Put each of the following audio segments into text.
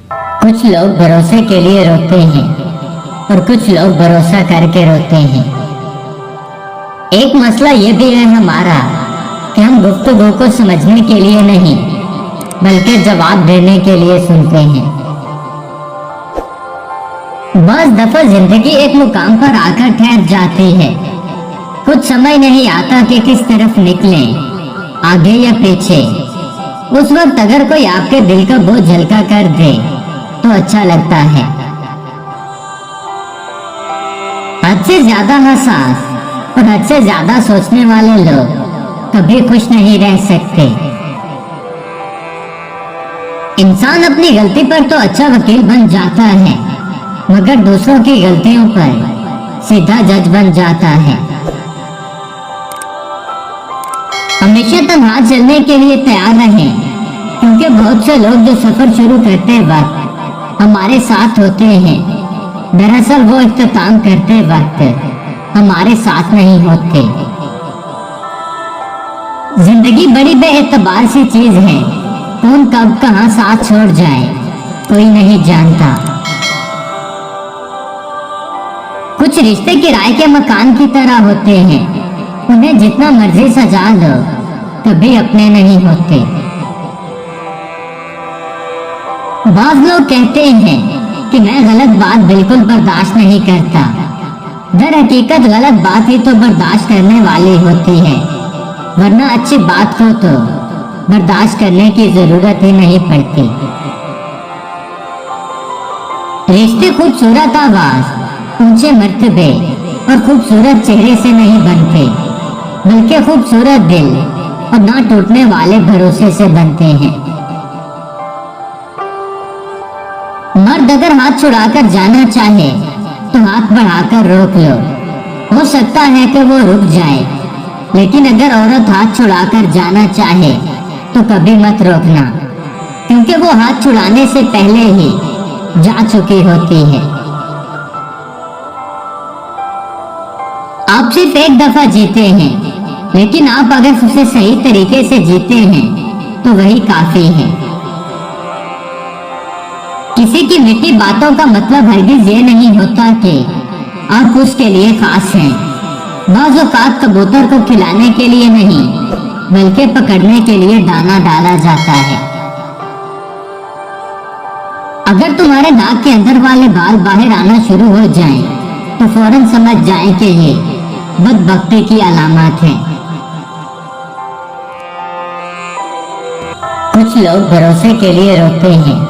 कुछ लोग भरोसे के लिए रोते हैं और कुछ लोग भरोसा करके रोते हैं। एक मसला ये भी है हमारा कि हम गुफ्तगू को समझने के लिए नहीं बल्कि जवाब देने के लिए सुनते हैं। बस दफा जिंदगी एक मुकाम पर आकर ठहर जाती है। कुछ समय नहीं आता कि किस तरफ निकलें, आगे या पीछे। उस वक्त अगर कोई आपके दिल का बोझ हल्का कर दे तो अच्छा लगता है। हद से ज्यादा हसास और हद से ज्यादा सोचने वाले लोग कभी खुश नहीं रह सकते। इंसान अपनी गलती पर तो अच्छा वकील बन जाता है, मगर दूसरों की गलतियों पर सीधा जज बन जाता है। हमेशा तन्हा चलने के लिए तैयार रहें, क्योंकि बहुत से लोग जो सफर शुरू करते वक्त हमारे साथ होते हैं, दरअसल वो इख्तिताम करते वक्त हमारे साथ नहीं होते। जिंदगी बड़ी बेएतबार सी चीज है। कौन कब कहां साथ छोड़ जाए कोई नहीं जानता। कुछ रिश्ते किराए के मकान की तरह होते हैं, उन्हें जितना मर्जी सजा लो कभी अपने नहीं होते। बाज़ लोग कहते हैं कि मैं गलत बात बिल्कुल बर्दाश्त नहीं करता। दर हकीकत गलत बात ही तो बर्दाश्त करने वाली होती है, वरना अच्छी बात को तो बर्दाश्त करने की जरूरत ही नहीं पड़ती। रिश्ते खूबसूरत आवाज, ऊंचे मर्तबे और खूबसूरत चेहरे से नहीं बनते, बल्कि खूबसूरत दिल और ना टूटने वाले भरोसे से बनते हैं। मर्द अगर हाथ छुड़ाकर जाना चाहे तो हाथ बढ़ाकर रोक लो, हो सकता है कि वो रुक जाए। लेकिन अगर औरत हाथ छुड़ाकर जाना चाहे तो कभी मत रोकना, क्योंकि वो हाथ छुड़ाने से पहले ही जा चुकी होती है। आप सिर्फ एक दफा जीते हैं, लेकिन आप अगर उसे सही तरीके से जीते हैं तो वही काफी है। किसी की मीठी बातों का मतलब हरगिज ये नहीं होता कि आप उसके लिए खास हैं। बाज़ औक़ात कबूतर को खिलाने के लिए नहीं बल्कि पकड़ने के लिए दाना डाला जाता है। अगर तुम्हारे नाक के अंदर वाले बाल बाहर आना शुरू हो जाएं, तो फौरन समझ जाएं कि ये बदबख्ती की अलामत है। कुछ लोग भरोसे के लिए रोते हैं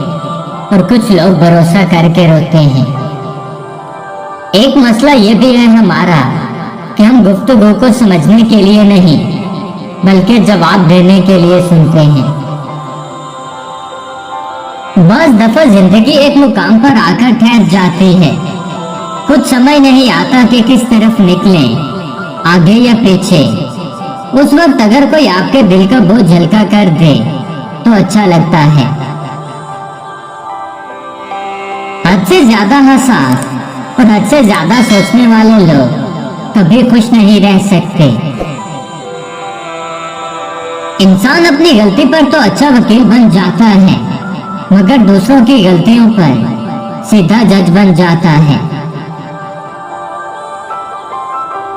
और कुछ लोग भरोसा करके रोते हैं। एक मसला ये भी है हमारा कि हम गुफ्तगू को समझने के लिए नहीं बल्कि जवाब देने के लिए सुनते हैं। बस दफा जिंदगी एक मुकाम पर आकर ठहर जाती है। कुछ समझ नहीं आता कि किस तरफ निकलें, आगे या पीछे। उस वक्त अगर कोई आपके दिल का बोझ हल्का कर दे तो अच्छा लगता है। हद से ज्यादा हसास और हद से ज्यादा सोचने वाले लोग कभी खुश नहीं रह सकते। इंसान अपनी गलती पर तो अच्छा वकील बन जाता है, मगर दूसरों की गलतियों पर सीधा जज बन जाता है।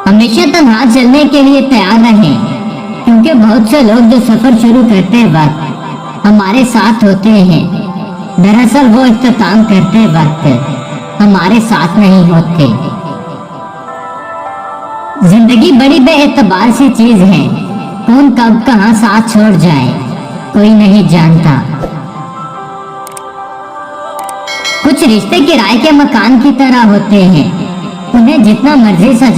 हमेशा तन्हा चलने के लिए तैयार रहें, क्योंकि बहुत से लोग जो सफर शुरू करते वक्त हमारे साथ होते हैं, दरअसल वो इख्तिताम करते वक्त हमारे साथ नहीं होते। जिंदगी बड़ी बेएतबार सी चीज है। कौन कब कहां साथ छोड़ जाए कोई नहीं जानता। कुछ रिश्ते किराए के मकान की तरह होते हैं, उन्हें जितना मर्जी सजा